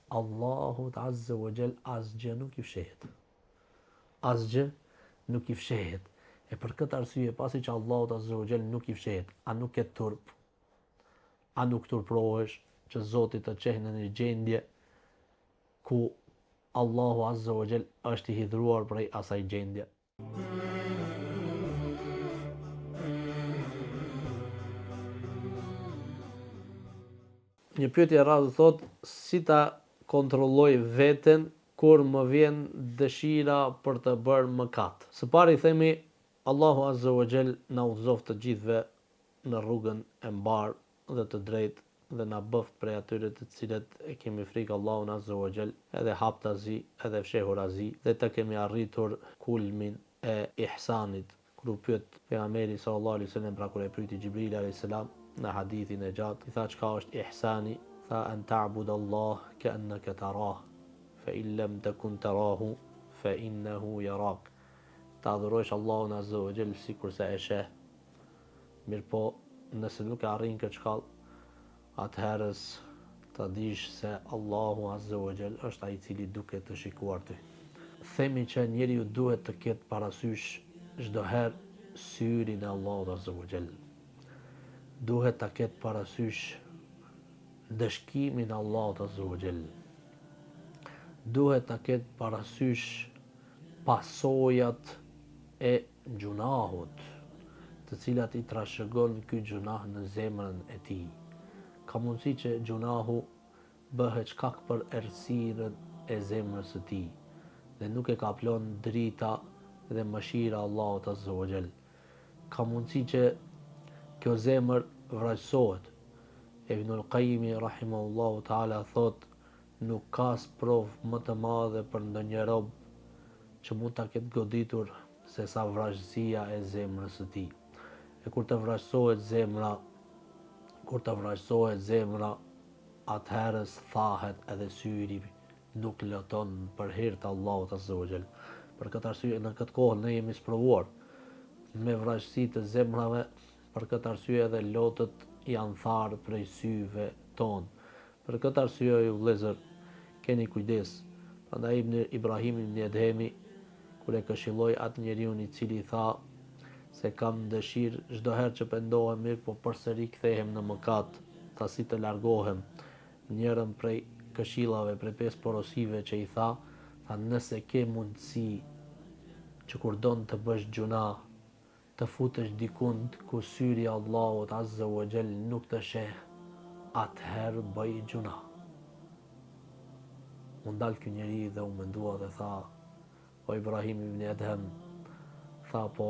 Allahut Azza wa Jall asgjë nuk i fshehet. Asgjë nuk i fshehet. E për këtë arsye, pasi që Allahut Azza wa Jall nuk i fshehet, a nuk ke turp? A nuk turprohesh që Zoti të çeh në një gjendje ku Allahu Azza wa Jall është i hidhur prej asaj gjendje? Një pyetje radhë thot, si ta kontrolloj veten kur më vjen dëshira për të bërë mëkat. Së pari themi, Allahu Azza wa Jall na udhëzoft të gjithëve në rrugën e mbar dhe të drejtë dhe na bëft prej atyre të cilët e kemi frikë Allahun Azza wa Jall, edhe haptazi, edhe fshehurazi, dhe të kemi arritur kulmin e ihsanit. Kur u pyet pejgamberi sallallahu alaihi wasallam, pra kur e pyeti Xhibril alayhis salam në hadithin e gjatë, i tha çka është ihsani? Tha an ta'bud Allah ka'annaka tarah, fa in lam takun tarahu fa innahu yarak. Ta adhurosh Allahun Azza wa Jall sikur se e sheh. Mirpo nëse nuk e arrin këtë shkallë, atëherës të dish se Allahu Azza wa Jall është ai i cili duket të shikuar ty. Themi që njeriu duhet të ketë parasysh çdo herë syrin e Allahut Azza wa Jall. Duhet ta ketë parasysh dëshkimin e Allahut Azza wa Jall. Duhet ta ketë parasysh pasojat e gjunahut, të cilat i trashëgon ky gjunah në zemrën e tij. Ka mundësi që gjunahu bëhet shkak për errësirën e zemrës së tij dhe nuk e ka plon drita dhe mëshira Allahut Azza wa Jall. Ka mundësi që kjo zemër vrajsohet. Ibnul Qayyim rahimahullahu taala thot, nuk ka sprovë më të madhe për ndonjë rob që mund ta ketë goditur se sa vrajësia e zemrës së tij. E kur të vrajsohet zemra, atëherës thahet edhe syri nuk loton për hir të Allahut Azza wa Jall. Për këtë arsye në këtë kohë ne jemi sprovuar me vrajësi të zemrave, për këtë arsye edhe lotët janë tharë prej syve tonë. Për këtë arsye ju vëllezër, keni kujdes. Prandaj Ibn Ibrahim ibn Adhemi, kur e këshilloi atë njeriu i cili tha se kam dëshirë çdo herë që pendohem mirë, po përsëri kthehem në mëkat, tha si të largohem. Njërën prej këshillave, prej 5 porosive që i tha, nëse ke mundësi që kur don të bësh gjuna, të futesh dikund ku syri i Allahut Azza wa Jall nuk të sheh, atëherë bëj gjuna. U ndal ky njeri dhe u mendua dhe tha, o Ibrahim ibn Adham, tha po,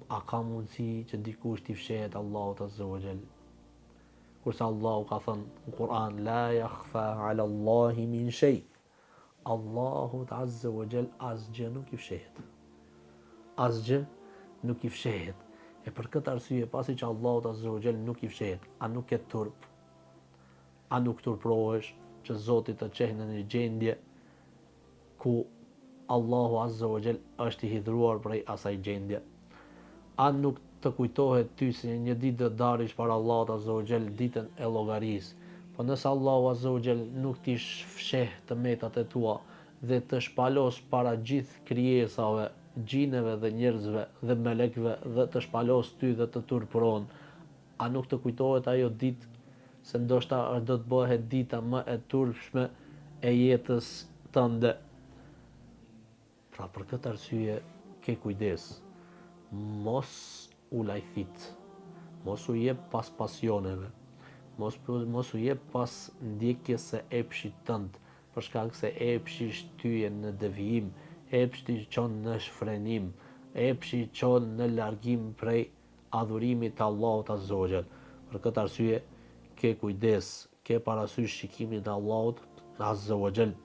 a ka mundësi që dikush t'i fshehet Allahut Azza wa Jall? Kurse Allahu ka thënë në Kur'an, la yakhfa 'ala Allahi min shay. Allahut Azza wa Jall asgjë nuk i fshehet. Asgjë nuk i fshehet. E për këtë arsye, pasi që Allahut Azza wa Jall nuk i fshehet, a nuk ke turp? A nuk turprohesh që Zoti të çeh në një gjendje ku Allahu Azza wa Jall është i hidhur prej asaj gjendje? A nuk të kujtohet ty se një ditë do darish para Allahut Azza wa Jall, ditën e llogarisë? Po nëse Allahu Azza wa Jall nuk t'i fsheh të metat e tua dhe të shpalos para gjithë krijesave, gjineve dhe njerëzve dhe melekëve, dhe të shpalos ty dhe të turpron, a nuk të kujtohet ajo ditë se ndoshta do të bëhet dita më e turpshme e jetës tënde? Pra për këtë arsye, ke kujdes. Mos u lajthit, mos u jep pas pasioneve, mos u jep pas ndjekjes së epshit tënd, për shkak se epshi shtyjen në devijim, epshi çon në shfrenim, epshi çon në largim prej adhurimit të Allahut Azza wa Jall. Për këtë arsye, ke kujdes, ke parasysh shikimin e Allahut Azza wa Jall.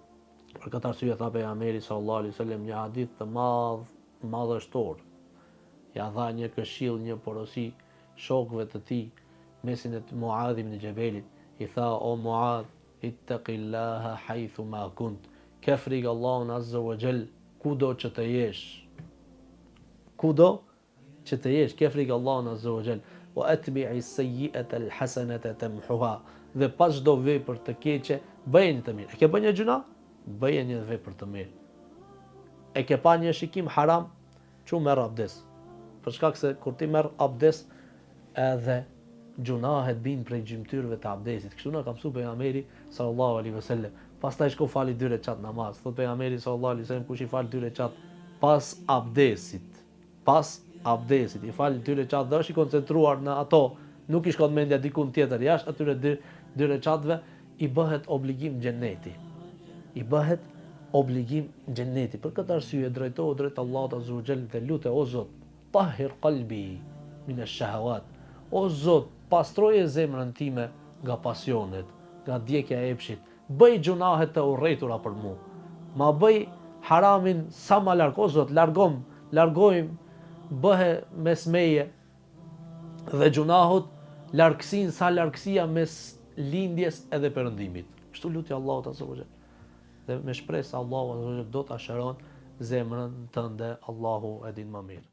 Për këtë arsye tha pejgamberi sallallahu alaihi wasallam një hadith të madhështor. Ja dha një këshill, një porosi shokëve të tij, mesin e Muadh ibn Jabelit. I tha, o Muadh, ittaqillaha haythu ma kunt. Ke frikë Allahun Azza wa Jall kudo që të jesh. Kudo që të jesh, ke frikë Allahun Azza wa Jall. Wa atbi'i as-sayyi'ata al-hasanata tamhuha. dhe pas çdo vepër të keqe bëje një të mirë. E ke bën një gjuna? Bëje një vepër të mirë. E ke pa një shikim haram? Çu merr abdes. Për shkak se kur ti merr abdes edhe gjunahet bin prej gjymtyrëve të abdesit. Kështu na ka mësuar pejgamberi sallallahu alaihi wasallam. Pastaj shko fali 2 recat namaz. Thot pejgamberi sallallahu alaihi wasallam kush i fal 2 recat pas abdesit, i fal 2 recat dhe është i koncentruar në ato, nuk i shkon mendja dikun tjetër jashtë atyre 2 recatëve, i bëhet obligim xheneti. I bëhet obligim xheneti. Për këtë arsye drejtohu drejt Allahut azza wa jall dhe lute o Zot, tahhir qalbi min ash-shahawat. O Zot, pastroje zemrën time nga pasionet, nga djegja e epshit. Bëj gjunahet të urrëtura për mua. Ma bëj haramin sa ma larg. O Zot, largojm, bëhe mes meje dhe gjunahut largësin sa largësia mes lindjes edhe perëndimit. Kështu lutja Allahut azza wa jall. Dhe me shpresë Allahu azza wa jall do ta shëron zemrën tënde, Allahu e din më mirë.